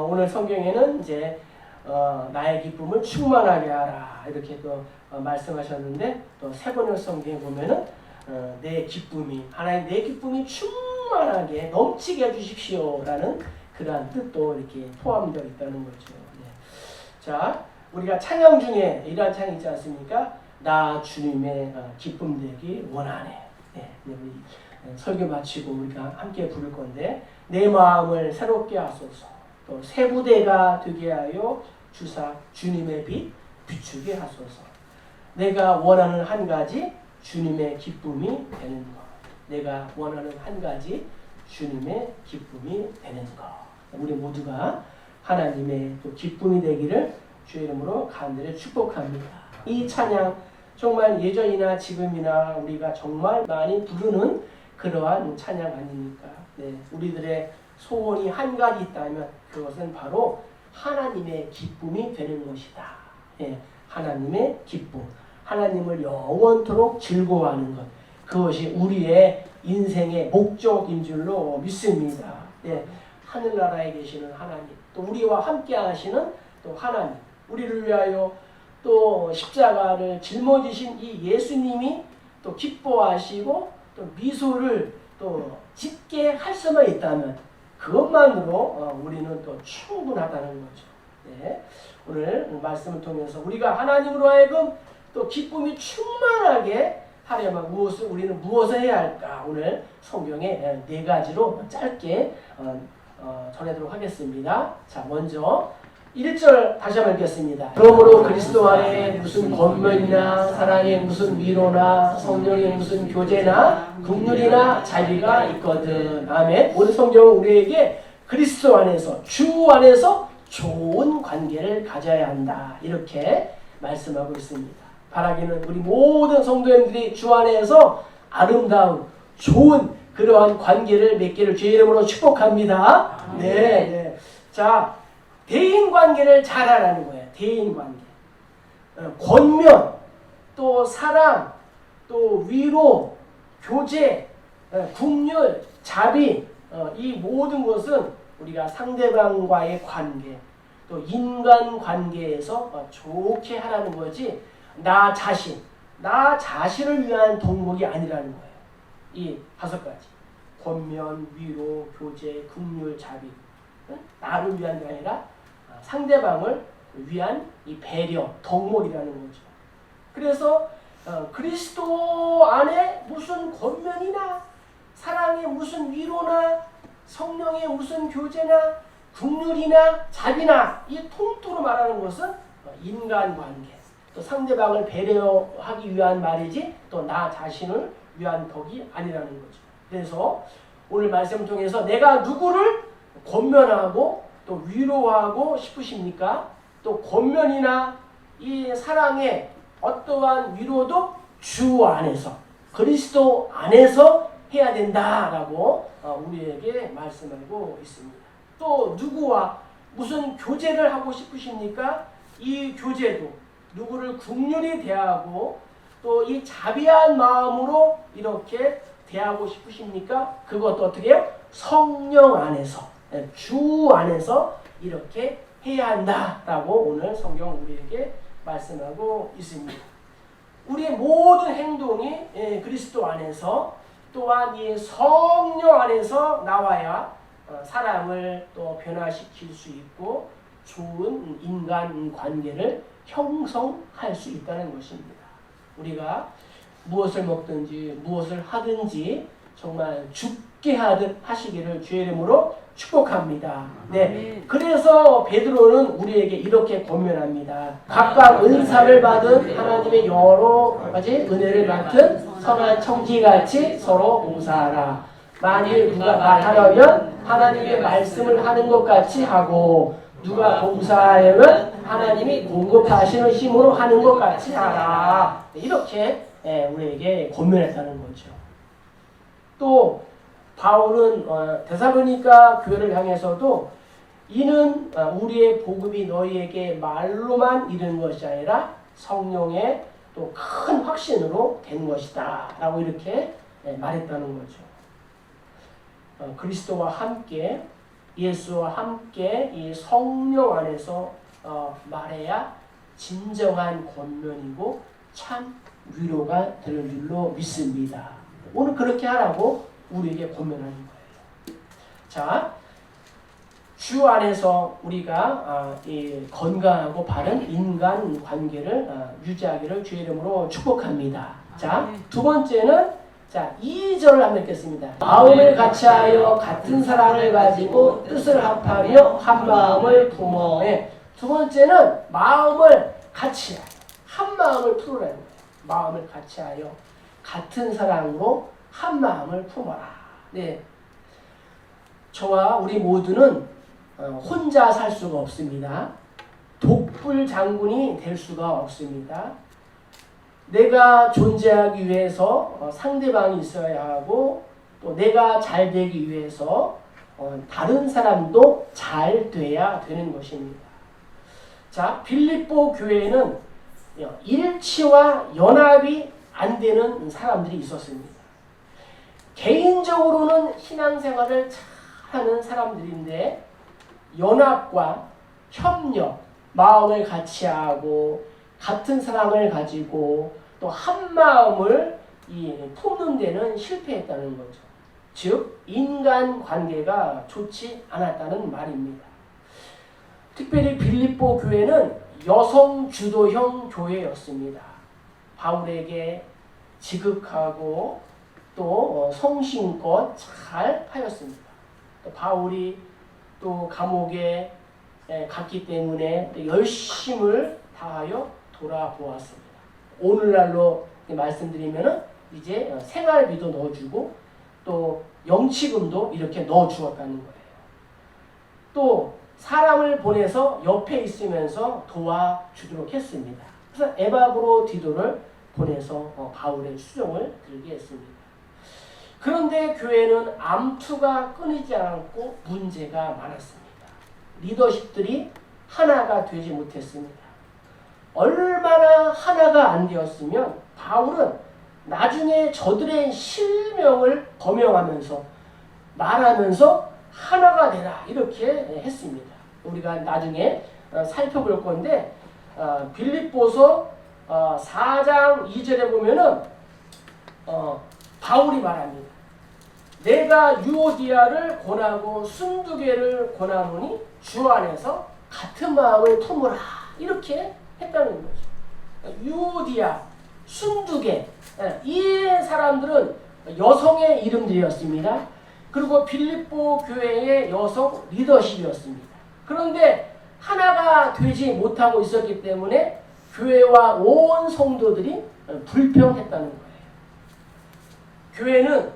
오늘 성경에는 이제 나의 기쁨을 충만하게 하라 이렇게 또 말씀하셨는데 또 세 번역 성경에 보면은 내 기쁨이 하나님 내 기쁨이 충만하게 넘치게 해주십시오라는 그러한 뜻도 이렇게 포함되어 있다는 거죠. 네. 자, 우리가 찬양 중에 이러한 찬양 있지 않습니까? 나 주님의 기쁨 되기 원하네. 네, 우리 설교 마치고 우리가 함께 부를 건데 내 마음을 새롭게 하소서 또 새 부대가 되게 하여 주사 주님의 빛 비추게 하소서. 내가 원하는 한 가지 주님의 기쁨이 되는 것. 내가 원하는 한 가지 주님의 기쁨이 되는 것. 우리 모두가 하나님의 또 기쁨이 되기를 주의 이름으로 간절히 축복합니다. 이 찬양 정말 예전이나 지금이나 우리가 정말 많이 부르는 그러한 찬양 아닙니까? 네, 우리들의 소원이 한 가지 있다면 그것은 바로 하나님의 기쁨이 되는 것이다. 네, 하나님의 기쁨. 하나님을 영원토록 즐거워하는 것. 그것이 우리의 인생의 목적인 줄로 믿습니다. 네, 하늘나라에 계시는 하나님, 또 우리와 함께 하시는 또 하나님, 우리를 위하여 또 십자가를 짊어지신 이 예수님이 또 기뻐하시고 또 미소를 또 짓게 할 수만 있다면 그것만으로 우리는 또 충분하다는 거죠. 네. 오늘 말씀을 통해서 우리가 하나님으로 하여금 또 기쁨이 충만하게 하려면 우리는 무엇을 해야 할까? 오늘 성경에 네 가지로 짧게 전하도록 하겠습니다. 자, 먼저 1절 다시 한번 읽겠습니다. 그러므로 그리스도 안에 무슨 권면이나 사랑의 무슨 위로나 성령의 무슨 교제나 긍휼이나 자비가 있거든. 아멘. 오늘 성경은 우리에게 그리스도 안에서 주 안에서 좋은 관계를 가져야 한다. 이렇게 말씀하고 있습니다. 바라기는 우리 모든 성도님들이 주 안에서 아름다운 좋은 그러한 관계를 맺기를 주의 이름으로 축복합니다. 네. 자, 대인 관계를 잘하라는 거예요. 대인 관계. 권면, 또 사랑, 또 위로, 교제, 긍휼, 자비, 이 모든 것은 우리가 상대방과의 관계, 또 인간 관계에서 좋게 하라는 거지 나 자신을 위한 동물이 아니라는 거예요. 이 5가지. 권면, 위로, 교제, 긍휼, 자비. 나를 위한 게 아니라 상대방을 위한 이 배려, 덕목이라는 거죠. 그래서 그리스도 안에 무슨 권면이나 사랑의 무슨 위로나 성령의 무슨 교제나 긍휼이나 자비나 이 통틀어 말하는 것은 인간관계, 또 상대방을 배려하기 위한 말이지 또 나 자신을 위한 덕이 아니라는 거죠. 그래서 오늘 말씀을 통해서 내가 누구를 권면하고 또 위로하고 싶으십니까? 또 권면이나 이 사랑의 어떠한 위로도 주 안에서 그리스도 안에서 해야 된다라고 우리에게 말씀하고 있습니다. 또 누구와 무슨 교제를 하고 싶으십니까? 이 교제도 누구를 긍휼히 대하고 또 이 자비한 마음으로 이렇게 대하고 싶으십니까? 그것도 어떻게 해요? 성령 안에서 주 안에서 이렇게 해야 한다라고 오늘 성경 우리에게 말씀하고 있습니다. 우리의 모든 행동이 그리스도 안에서 또한 이 성령 안에서 나와야 사람을 또 변화시킬 수 있고 좋은 인간 관계를 형성할 수 있다는 것입니다. 우리가 무엇을 먹든지 무엇을 하든지 정말 죽게 하듯 하시기를 주의 이름으로 축복합니다. 네, 그래서 베드로는 우리에게 이렇게 권면합니다. 각각 은사를 받은 하나님의 여러 가지 은혜를 맡은 선한 청지같이 서로 봉사하라. 만일 누가 말하려면 하나님의 말씀을 하는 것 같이 하고 누가 봉사하려면 하나님이 공급하시는 힘으로 하는 것 같이 하라. 이렇게 우리에게 권면했다는 거죠. 또 바울은 데살로니가 교회를 향해서도 이는 우리의 복음이 너희에게 말로만 이른 것이 아니라 성령의 또 큰 확신으로 된 것이다 라고 이렇게 말했다는 거죠. 그리스도와 함께 예수와 함께 이 성령 안에서 말해야 진정한 권면이고 참 위로가 되는 줄로 믿습니다. 오늘 그렇게 하라고 우리에게 권면하는 거예요. 자, 주 안에서 우리가 이 건강하고 바른 인간 관계를 유지하기를 주의 이름으로 축복합니다. 자, 두 번째는 자 2절을 한번 읽겠습니다. 마음을 같이하여 같은 사랑을 가지고 뜻을 합하며 한 마음을 품어. 두 번째는 마음을 같이하여 한 마음을 품으라는 거예요. 마음을 같이하여 같은 사랑으로 한 마음을 품어라. 네, 저와 우리 모두는 혼자 살 수가 없습니다. 독불 장군이 될 수가 없습니다. 내가 존재하기 위해서 상대방이 있어야 하고 또 내가 잘 되기 위해서 다른 사람도 잘 돼야 되는 것입니다. 자, 빌립보 교회에는 일치와 연합이 안 되는 사람들이 있었습니다. 개인적으로는 신앙생활을 잘하는 사람들인데 연합과 협력, 마음을 같이하고 같은 사랑을 가지고 또 한 마음을 품는 데는 실패했다는 거죠. 즉 인간관계가 좋지 않았다는 말입니다. 특별히 빌립보 교회는 여성 주도형 교회였습니다. 바울에게 지극하고 또 성심껏 잘 하였습니다. 또 바울이 또 감옥에 갔기 때문에 열심을 다하여 돌아보았습니다. 오늘날로 말씀드리면은 이제 생활비도 넣어주고 또 영치금도 이렇게 넣어주었다는 거예요. 또 사람을 보내서 옆에 있으면서 도와주도록 했습니다. 그래서 에바브로디도를 보내서 바울의 수종을 들게 했습니다. 그런데 교회는 암투가 끊이지 않고 문제가 많았습니다. 리더십들이 하나가 되지 못했습니다. 얼마나 하나가 안 되었으면 바울은 나중에 저들의 실명을 거명하면서 말하면서 하나가 되라 이렇게 했습니다. 우리가 나중에 살펴볼 건데 빌립보서 4장 2절에 보면은 바울이 말합니다. 내가 유오디아를 권하고 순두개를 권하노니 주 안에서 같은 마음을 품으라 이렇게 했다는 거죠. 유오디아, 순두개 이 사람들은 여성의 이름들이었습니다. 그리고 빌립보 교회의 여성 리더십이었습니다. 그런데 하나가 되지 못하고 있었기 때문에 교회와 온 성도들이 불평했다는 거예요. 교회는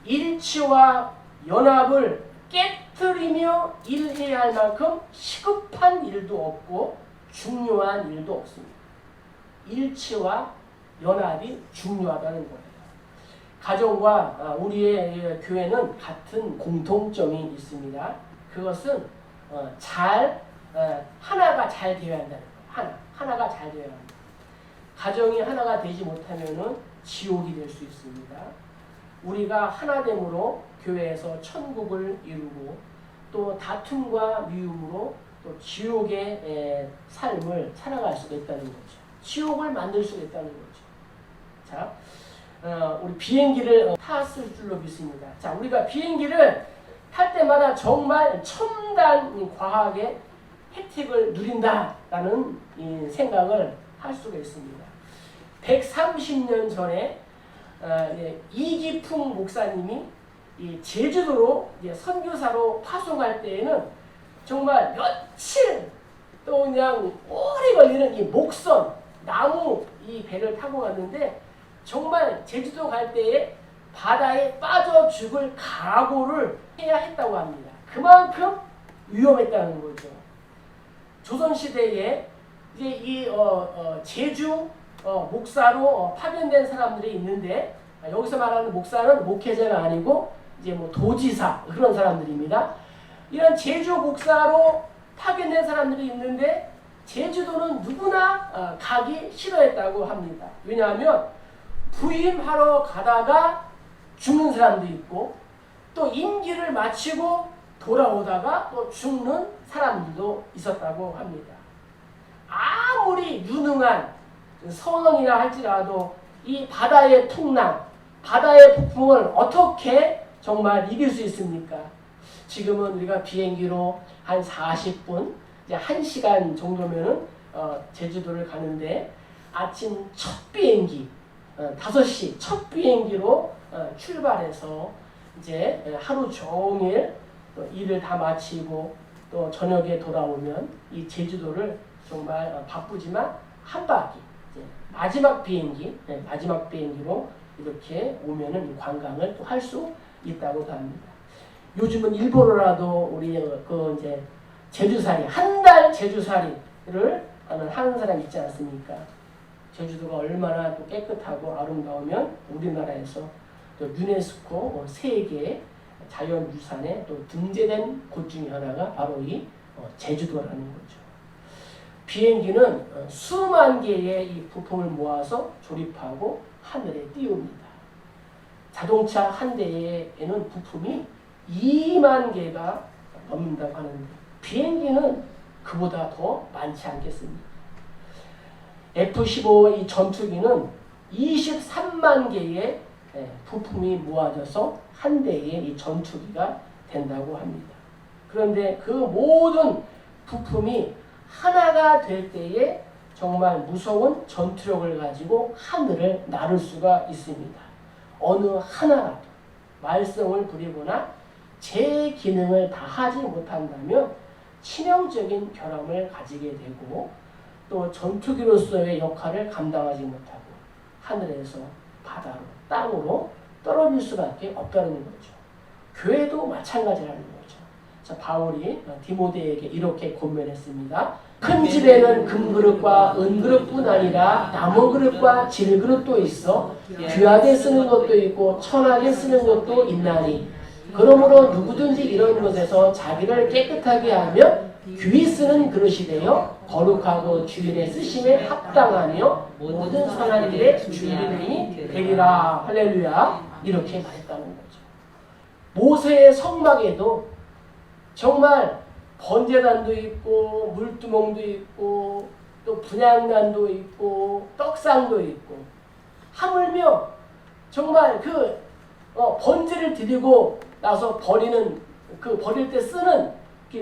일치와 연합을 깨트리며 일해야 할 만큼 시급한 일도 없고 중요한 일도 없습니다. 일치와 연합이 중요하다는 거예요. 가정과 우리의 교회는 같은 공통점이 있습니다. 그것은 하나가 잘 되어야 한다는 거예요. 하나가 잘 되어야 합니다. 가정이 하나가 되지 못하면은 지옥이 될 수 있습니다. 우리가 하나됨으로 교회에서 천국을 이루고 또 다툼과 미움으로 또 지옥의 삶을 살아갈 수가 있다는 거죠. 지옥을 만들 수가 있다는 거죠. 자, 우리 비행기를 탔을 줄로 믿습니다. 자, 우리가 비행기를 탈 때마다 정말 첨단 과학의 혜택을 누린다라는 생각을 할 수가 있습니다. 130년 전에 이기풍 목사님이 제주도로 선교사로 파송할 때에는 정말 며칠 또 그냥 오래 걸리는 이 목선, 나무 이 배를 타고 갔는데 정말 제주도 갈 때에 바다에 빠져 죽을 각오를 해야 했다고 합니다. 그만큼 위험했다는 거죠. 조선시대에 이제 이 제주 목사로 파견된 사람들이 있는데 여기서 말하는 목사는 목회자가 아니고 이제 뭐 도지사 그런 사람들입니다. 이런 제주 목사로 파견된 사람들이 있는데 제주도는 누구나 가기 싫어했다고 합니다. 왜냐하면 부임하러 가다가 죽는 사람도 있고 또 임기를 마치고 돌아오다가 또 죽는 사람들도 있었다고 합니다. 아무리 유능한 선원이라 할지라도 이 바다의 풍랑, 바다의 폭풍을 어떻게 정말 이길 수 있습니까? 지금은 우리가 비행기로 한 40분, 이제 1시간 정도면은 제주도를 가는데 아침 첫 비행기, 5시 첫 비행기로 출발해서 이제 하루 종일 또 일을 다 마치고 또 저녁에 돌아오면 이 제주도를 정말 바쁘지만 한 바퀴, 이제 마지막 비행기로 이렇게 오면은 관광을 또 할 수 있다고 합니다. 요즘은 일부러라도 우리 이제 제주살이, 한 달 제주살이를 하는 사람 있지 않습니까? 제주도가 얼마나 또 깨끗하고 아름다우면 우리나라에서 또 유네스코 세계 자연유산에 또 등재된 곳 중에 하나가 바로 이 제주도라는 거죠. 비행기는 수만 개의 이 부품을 모아서 조립하고 하늘에 띄웁니다. 자동차 한 대에는 부품이 2만 개가 넘는다고 하는데 비행기는 그보다 더 많지 않겠습니까? F-15 이 전투기는 23만 개의 부품이 모아져서 한 대의 이 전투기가 된다고 합니다. 그런데 그 모든 부품이 하나가 될 때에 정말 무서운 전투력을 가지고 하늘을 나를 수가 있습니다. 어느 하나라도 말썽을 부리거나 제 기능을 다하지 못한다면 치명적인 결함을 가지게 되고 또 전투기로서의 역할을 감당하지 못하고 하늘에서 바다로 땅으로 떨어질 수밖에 없다는 거죠. 교회도 마찬가지라는 거죠. 자, 바울이 디모데에게 이렇게 권면했습니다. 큰 집에는 금그릇과 은그릇뿐 아니라 나무그릇과 질그릇도 있어 귀하게 쓰는 것도 있고 천하게 쓰는 것도 있나니 그러므로 누구든지 이런 것에서 자기를 깨끗하게 하며 귀히 쓰는 그릇이 되어 거룩하고 주일에 쓰심에 합당하며 모든 선한 일에 주일이 되리라. 할렐루야. 이렇게 말했다는 거죠. 모세의 성막에도 정말 번제단도 있고 물두멍도 있고 또 분향단도 있고 떡상도 있고 하물며 정말 그 번제를 드리고 나서 버릴 때 쓰는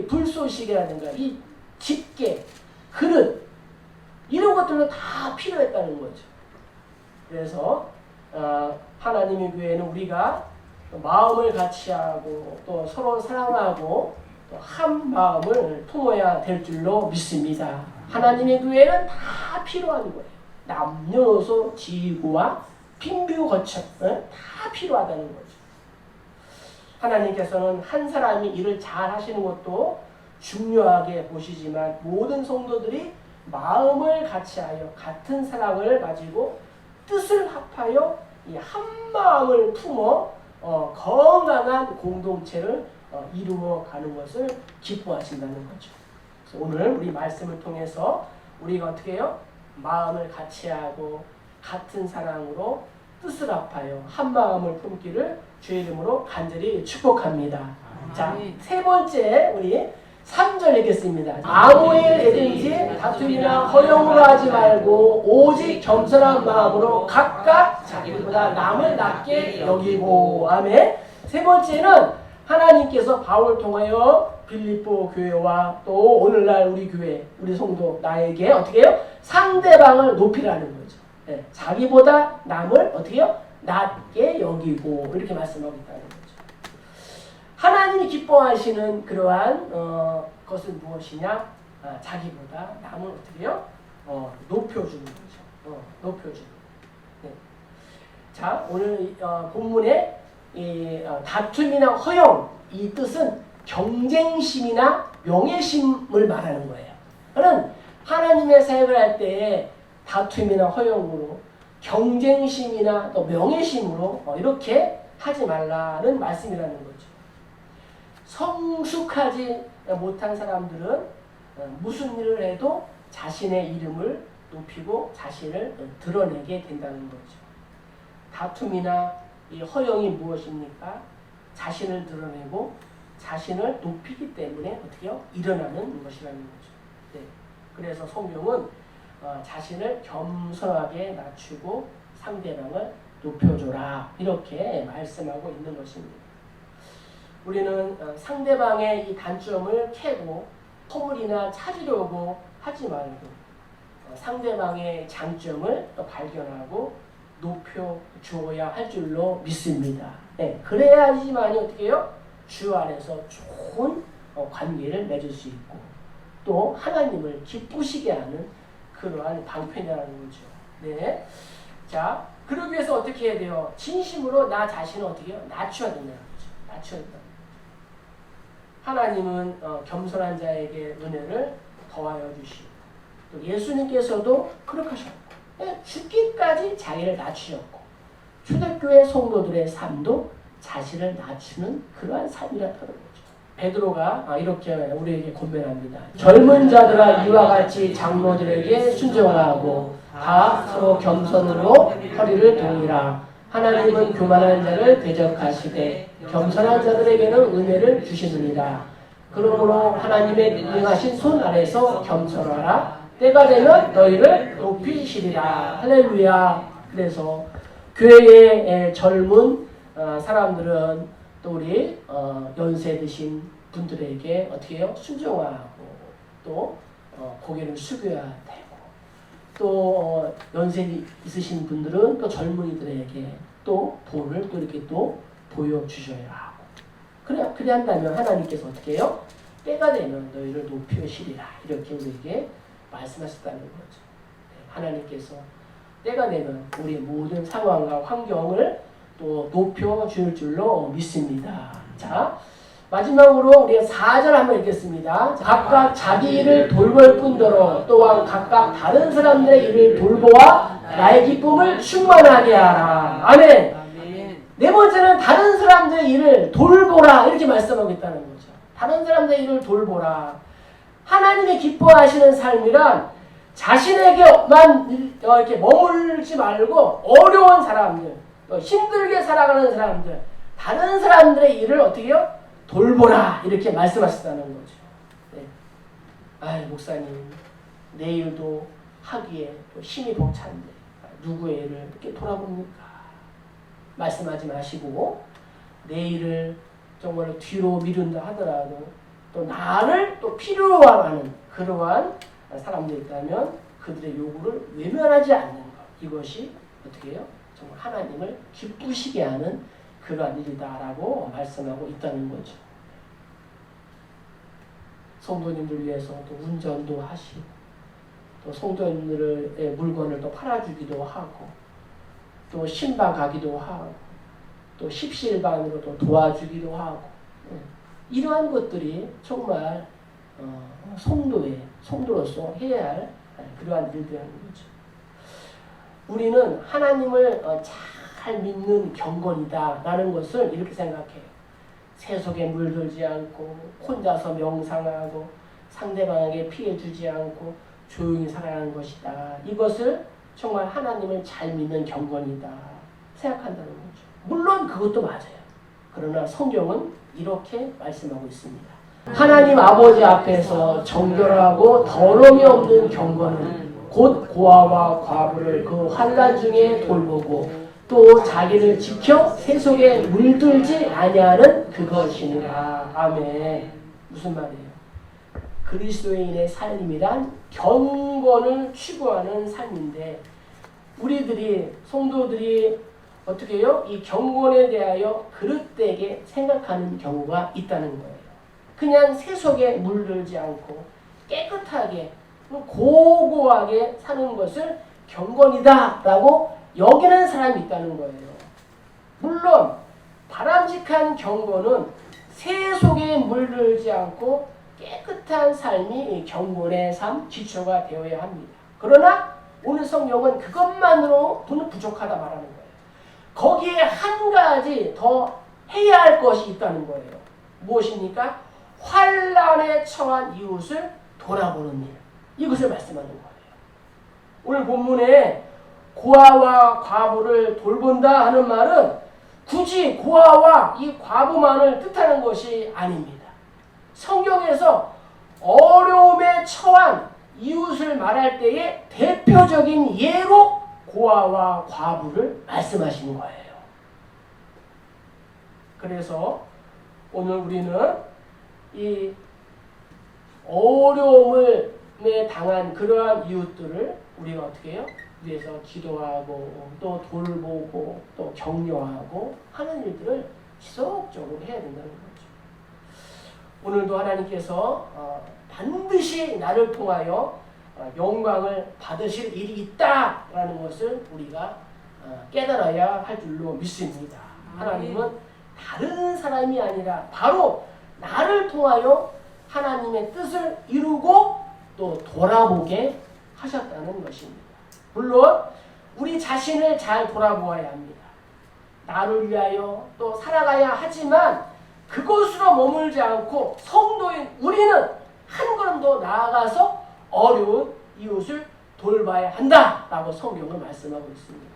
불쏘시개라든가 이 집게, 그릇 이런 것들도 다 필요했다는 거죠. 그래서 하나님의 교회는 우리가 마음을 같이하고 또 서로 사랑하고 또 한 마음을 품어야 될 줄로 믿습니다. 하나님의 교회는 다 필요한 거예요. 남녀노소 지구와 빈부거처 다 필요하다는 거죠. 하나님께서는 한 사람이 일을 잘 하시는 것도 중요하게 보시지만 모든 성도들이 마음을 같이하여 같은 사랑을 가지고 뜻을 합하여 이 한 마음을 품어 건강한 공동체를 이루어 가는 것을 기뻐하신다는 거죠. 그래서 오늘 우리 말씀을 통해서 우리가 어떻게 해요? 마음을 같이하고 같은 사랑으로 뜻을 합하여 한 마음을 품기를 주의 이름으로 간절히 축복합니다. 자, 세 번째 우리 3절 읽겠습니다. 아무 일에든지 다툼이나 허용으로 하지 말고 오직 겸손한 마음으로 각각 자기보다 남을 낮게 여기고. 아멘. 세 번째는 하나님께서 바울을 통하여 빌립보 교회와 또 오늘날 우리 교회, 우리 성도 나에게 어떻게 해요? 상대방을 높이라는 거죠. 네, 자기보다 남을 어떻게 해요? 낮게 여기고 이렇게 말씀하고 있다는 거죠. 하나님이 기뻐하시는 그러한 것은 무엇이냐? 자기보다 남을 어떻게 해요? 높여주는 거죠. 높여주는. 네. 자, 오늘 본문에 이 다툼이나 허용, 이 뜻은 경쟁심이나 명예심을 말하는 거예요. 그는 하나님의 사역을 할 때 다툼이나 허용으로 경쟁심이나 또 명예심으로 이렇게 하지 말라는 말씀이라는 거죠. 성숙하지 못한 사람들은 무슨 일을 해도 자신의 이름을 높이고 자신을 드러내게 된다는 거죠. 다툼이나 이 허용이 무엇입니까? 자신을 드러내고 자신을 높이기 때문에 어떻게요? 일어나는 것이라는 거죠. 네. 그래서 성경은 자신을 겸손하게 낮추고 상대방을 높여줘라 이렇게 말씀하고 있는 것입니다. 우리는 상대방의 이 단점을 캐고 허물이나 찾으려고 하지 말고 상대방의 장점을 또 발견하고 높여주어야 할 줄로 믿습니다. 네, 그래야지만이 어떻게 해요? 주 안에서 좋은 관계를 맺을 수 있고 또 하나님을 기쁘시게 하는 그러한 방편이라는 거죠. 네. 자, 그러기 위해서 어떻게 해야 돼요? 진심으로 나 자신을 어떻게 해요? 낮춰야 된다는 거죠. 낮춰야 된다. 하나님은 겸손한 자에게 은혜를 더하여 주시고 또 예수님께서도 그렇게 하셨고 죽기까지 자기를 낮추셨고 초대교회 성도들의 삶도 자신을 낮추는 그러한 삶이라는 거죠. 베드로가 이렇게 우리에게 권면합니다. 젊은 자들아 이와 같이 장로들에게 순종하고 다 서로 겸손으로 허리를 동이라. 하나님은 교만한 자를 대적하시되 겸손한 자들에게는 은혜를 주시느니라. 그러므로 하나님의 능하신 손 아래서 겸손하라. 때가 되면 너희를 높이시리라. 할렐루야. 그래서 교회의 젊은 사람들은 또 우리 연세 드신 분들에게 어떻게 해요? 순종하고 또 고개를 숙여야 되고 또 연세 있으신 분들은 또 젊은이들에게 또 본을 또 이렇게 또 보여주셔야 하고 그래 한다면 하나님께서 어떻게 해요? 때가 되면 너희를 높이시리라 이렇게 우리에게 말씀하셨다는 거죠. 하나님께서 때가 되면 우리 모든 상황과 환경을 또 높여줄 줄로 믿습니다. 자, 마지막으로 우리가 4절 한번 읽겠습니다. 각각 자기 일을 돌볼 뿐더러 또한 각각 다른 사람들의 일을 돌보아 나의 기쁨을 충만하게 하라. 아멘. 네 번째는 다른 사람들의 일을 돌보라 이렇게 말씀하고 있다는 거죠. 다른 사람들의 일을 돌보라. 하나님이 기뻐하시는 삶이란 자신에게만 이렇게 머물지 말고 어려운 사람들, 힘들게 살아가는 사람들, 다른 사람들의 일을 어떻게 해요? 돌보라 이렇게 말씀하셨다는 거죠. 네. 아이 목사님 내 일도 하기에 힘이 벅찬데 누구의 일을 이렇게 돌아봅니까? 말씀하지 마시고 내 일을 정말 뒤로 미룬다 하더라도 또 나를 또 필요로 하는 그러한 사람들이 있다면 그들의 요구를 외면하지 않는 것 이것이 어떻게 해요? 정말 하나님을 기쁘시게 하는 그러한 일이다라고 말씀하고 있다는 거죠. 성도님들 위해서 또 운전도 하시고 또 성도님들의 물건을 또 팔아주기도 하고 또 신방 가기도 하고 또 십시일반으로 또 도와주기도 하고 이러한 것들이 정말 성도로서 해야 할 그러한 일들이라는 거죠. 우리는 하나님을 잘 믿는 경건이다라는 것을 이렇게 생각해요. 세속에 물들지 않고 혼자서 명상하고 상대방에게 피해 주지 않고 조용히 살아가는 것이다. 이것을 정말 하나님을 잘 믿는 경건이다 생각한다는 거죠. 물론 그것도 맞아요. 그러나 성경은 이렇게 말씀하고 있습니다. 하나님 아버지 앞에서 정결하고 더러움이 없는 경건은 곧 고아와 과부를 그 환난 중에 돌보고 또 자기를 지켜 세속에 물들지 아니하는 그것이니라. 아멘. 무슨 말이에요? 그리스도인의 삶이란 경건을 추구하는 삶인데 우리들이 성도들이 어떻게 해요? 이 경건에 대하여 그릇되게 생각하는 경우가 있다는 거예요. 그냥 세속에 물들지 않고 깨끗하게 고고하게 사는 것을 경건이다라고 여기는 사람이 있다는 거예요. 물론 바람직한 경건은 세속에 물들지 않고 깨끗한 삶이 경건의 삶 기초가 되어야 합니다. 그러나 오늘 성경은 그것만으로는 부족하다 말하는 거예요. 거기에 한 가지 더 해야 할 것이 있다는 거예요. 무엇입니까? 환난에 처한 이웃을 돌아보는 일. 이것을 말씀하는 거예요. 오늘 본문에 고아와 과부를 돌본다 하는 말은 굳이 고아와 이 과부만을 뜻하는 것이 아닙니다. 성경에서 어려움에 처한 이웃을 말할 때의 대표적인 예로 고아와 과부를 말씀하시는 거예요. 그래서 오늘 우리는 이 어려움에 당한 그러한 이웃들을 우리가 어떻게 해요? 위해서 기도하고 또 돌보고 또 격려하고 하는 일들을 지속적으로 해야 된다는 거죠. 오늘도 하나님께서 반드시 나를 통하여 영광을 받으실 일이 있다라는 것을 우리가 깨달아야 할 줄로 믿습니다. 하나님은 다른 사람이 아니라 바로 나를 통하여 하나님의 뜻을 이루고 또 돌아보게 하셨다는 것입니다. 물론 우리 자신을 잘 돌아보아야 합니다. 나를 위하여 또 살아가야 하지만 그것으로 머물지 않고 성도인 우리는 한 걸음 더 나아가서 어려운 이웃을 돌봐야 한다라고 성경은 말씀하고 있습니다.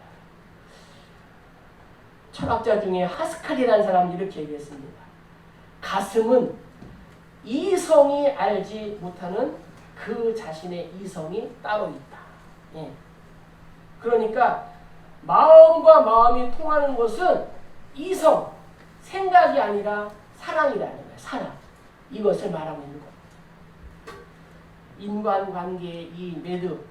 철학자 중에 하스칼이라는 사람이 이렇게 얘기했습니다. 가슴은 이성이 알지 못하는 그 자신의 이성이 따로 있다. 예. 그러니까 마음과 마음이 통하는 것은 이성, 생각이 아니라 사랑이라는 거예요. 사랑. 이것을 말하고 있는 겁니다. 인간관계의 이 매듭,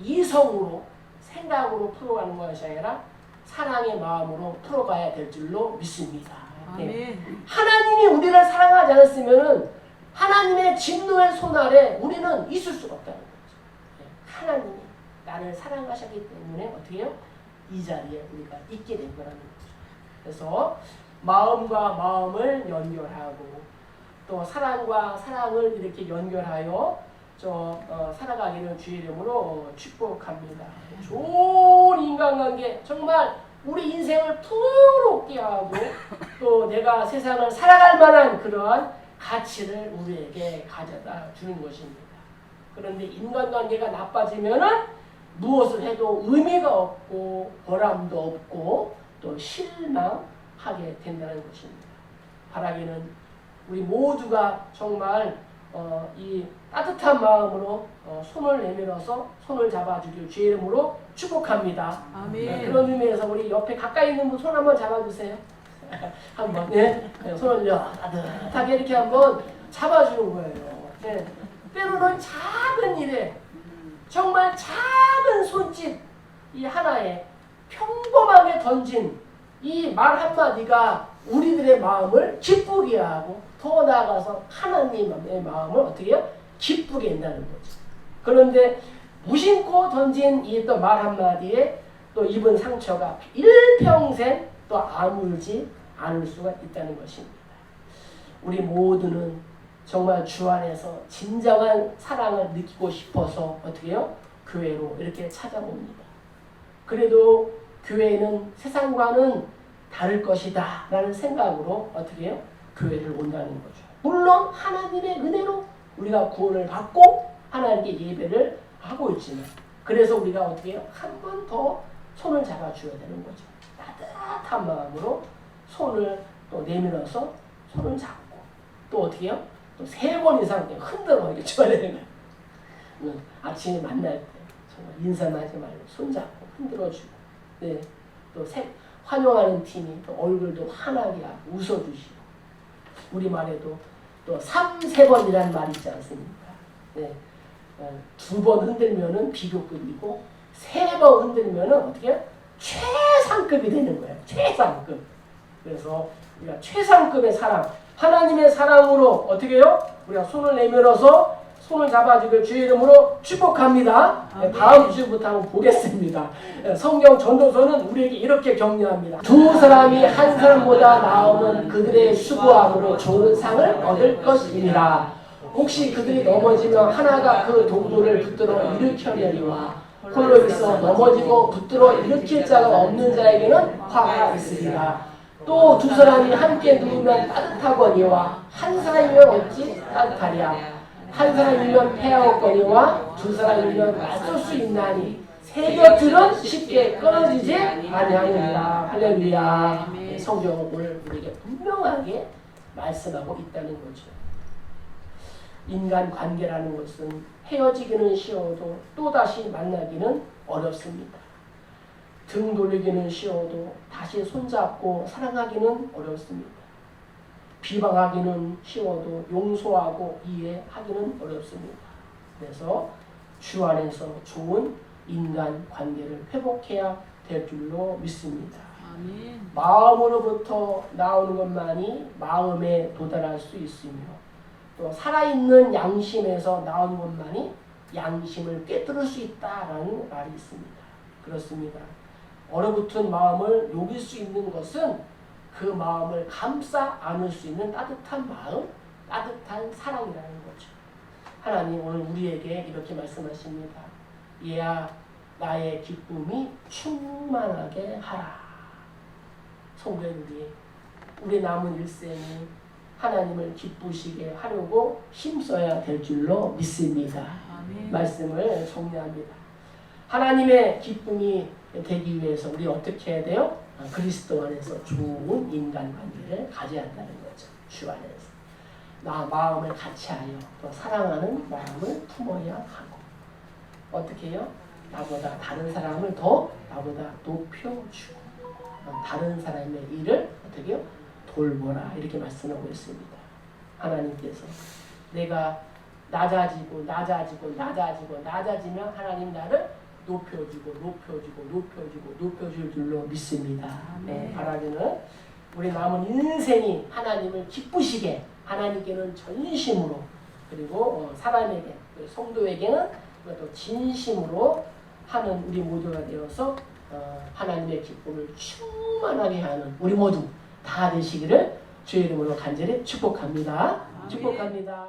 이성으로 생각으로 풀어가는 것이 아니라 사랑의 마음으로 풀어가야 될 줄로 믿습니다. 네. 하나님이 우리를 사랑하지 않았으면 하나님의 진노의 손 아래 우리는 있을 수가 없다는 거죠. 네. 하나님이 나를 사랑하셨기 때문에 어떻게 해요? 이 자리에 우리가 있게 된 거라는 거죠. 그래서 마음과 마음을 연결하고 또 사랑과 사랑을 이렇게 연결하여 살아가기를 주의 이름으로 축복합니다. 좋은 인간관계, 정말 우리 인생을 풍요롭게 하고 또 내가 세상을 살아갈 만한 그러한 가치를 우리에게 가져다 주는 것입니다. 그런데 인간관계가 나빠지면은 무엇을 해도 의미가 없고 보람도 없고 또 실망하게 된다는 것입니다. 바라기는 우리 모두가 정말 이 따뜻한 마음으로 손을 내밀어서 손을 잡아주길 주의 이름으로 축복합니다. 아멘. 그런 의미에서 우리 옆에 가까이 있는 분 손 한번 잡아주세요. 한번 손을 따뜻하게 이렇게 한번 잡아주는 거예요. 네. 때로는 작은 일에 정말 작은 손짓 이 하나에 평범하게 던진 이 말 한마디가 우리들의 마음을 기쁘게 하고 더 나아가서 하나님의 마음을 어떻게 해요? 기쁘게 한다는 거죠. 그런데 무심코 던진 이 또 말 한마디에 또 입은 상처가 일평생 또 아물지 않을 수가 있다는 것입니다. 우리 모두는 정말 주 안에서 진정한 사랑을 느끼고 싶어서 어떻게 해요? 교회로 이렇게 찾아옵니다. 그래도 교회는 세상과는 다를 것이다 라는 생각으로 어떻게 해요? 교회를 온다는 거죠. 물론 하나님의 은혜로 우리가 구원을 받고 하나님께 예배를 하고 있지만 그래서 우리가 어떻게 해요? 한 번 더 손을 잡아줘야 되는 거죠. 따뜻한 마음으로 손을 또 내밀어서 손을 잡고 또 어떻게 해요? 또 3번 이상 흔들어 이렇게 줘야 되는 거예요. 아침에 만날 때 정말 인사만 하지 말고 손잡고 흔들어주고 네. 또 환영하는 팀이 또 얼굴도 환하게 하고 웃어주시고 우리말에도 또 3-3번이라는 말이 있지 않습니까? 네. 2번 흔들면은 비교급이고 3번 흔들면은 어떻게 해요? 최상급이 되는 거예요. 최상급. 그래서 우리가 최상급의 사랑, 하나님의 사랑으로 어떻게 해요? 우리가 손을 내밀어서 손을 잡아주길 주의 이름으로 축복합니다. 다음 주부터 한번 보겠습니다. 성경 전도서는 우리에게 이렇게 격려합니다. 두 사람이 한 사람보다 나으면 그들의 수고함으로 좋은 상을 얻을 것입니다. 혹시 그들이 넘어지면 하나가 그 동료를 붙들어 일으켜내리와 홀로 있어 넘어지고 붙들어 일으킬 자가 없는 자에게는 화가 있으리라. 또 두 사람이 함께 누우면 따뜻하거니와 한 사람이면 어찌 따뜻하랴. 한 사람이면 패하겠거니와 두 사람이면 맞설 수 있나니 새 곁들은 쉽게 끊어지지 아니하느니라. 할렐루야. 아멘. 성경은 오늘 우리에게 분명하게 말씀하고 있다는 거죠. 인간 관계라는 것은 헤어지기는 쉬워도 또다시 만나기는 어렵습니다. 등 돌리기는 쉬워도 다시 손잡고 사랑하기는 어렵습니다. 비방하기는 쉬워도 용서하고 이해하기는 어렵습니다. 그래서 주 안에서 좋은 인간 관계를 회복해야 될 줄로 믿습니다. 아멘. 마음으로부터 나오는 것만이 마음에 도달할 수 있으며 또 살아있는 양심에서 나오는 것만이 양심을 꿰뚫을 수 있다라는 말이 있습니다. 그렇습니다. 얼어붙은 마음을 녹일 수 있는 것은 그 마음을 감싸 안을 수 있는 따뜻한 마음, 따뜻한 사랑이라는 거죠. 하나님 오늘 우리에게 이렇게 말씀하십니다. 얘야 나의 기쁨이 충만하게 하라. 성도인 우리 남은 일생이 하나님을 기쁘시게 하려고 힘써야 될 줄로 믿습니다. 아멘. 말씀을 정리합니다. 하나님의 기쁨이 되기 위해서 우리 어떻게 해야 돼요? 그리스도 안에서 좋은 인간관계를 가져야 한다는 거죠. 주 안에서. 나 마음을 같이하여 또 사랑하는 마음을 품어야 하고 어떻게 해요? 나보다 다른 사람을 더 나보다 높여주고 다른 사람의 일을 어떻게 해요? 돌보라 이렇게 말씀하고 있습니다. 하나님께서 내가 낮아지면 하나님 나를 높여줄 줄로 믿습니다. 바라기는 우리 남은 인생이 하나님을 기쁘시게 하나님께는 전심으로 그리고 사람에게 성도에게는 또 진심으로 하는 우리 모두가 되어서 하나님의 기쁨을 충만하게 하는 우리 모두 다 되시기를 주의 이름으로 간절히 축복합니다. 축복합니다.